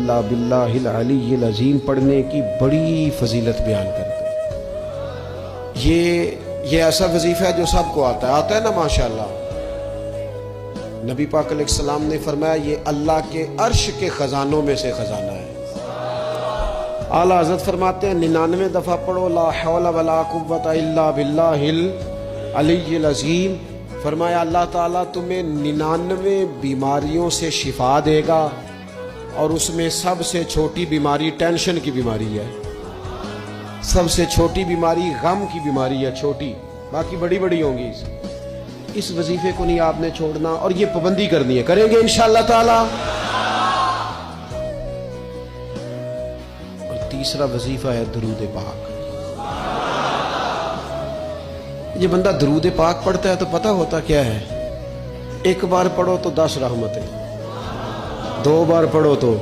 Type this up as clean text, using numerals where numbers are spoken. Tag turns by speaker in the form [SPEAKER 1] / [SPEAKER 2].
[SPEAKER 1] الا باللہ العلی العظیم پڑھنے کی بڑی فضیلت بیان کرتے ہیں۔ یہ ایسا وظیفہ ہے جو سب کو آتا ہے نا ماشاءاللہ۔ نبی پاک علیہ السلام نے فرمایا یہ اللہ کے عرش کے خزانوں میں سے خزانہ ہے۔ اعلیٰ حضرت فرماتے ہیں 99 دفعہ پڑھو لا حول ولا قوت الا باللہ العلی العظیم۔ فرمایا اللہ تعالیٰ تمہیں 99 بیماریوں سے شفا دے گا، اور اس میں سب سے چھوٹی بیماری ٹینشن کی بیماری ہے، سب سے چھوٹی بیماری غم کی بیماری ہے، چھوٹی، باقی بڑی بڑی ہوں گی۔ اس وظیفے کو نہیں آپ نے چھوڑنا، اور یہ پابندی کرنی ہے، کریں گے انشاءاللہ تعالی۔ اور تیسرا وظیفہ ہے درود پاک۔ یہ بندہ درود پاک پڑھتا ہے تو پتہ ہوتا کیا ہے، ایک بار پڑھو تو 10 رحمتیں، 2 بار پڑھو تو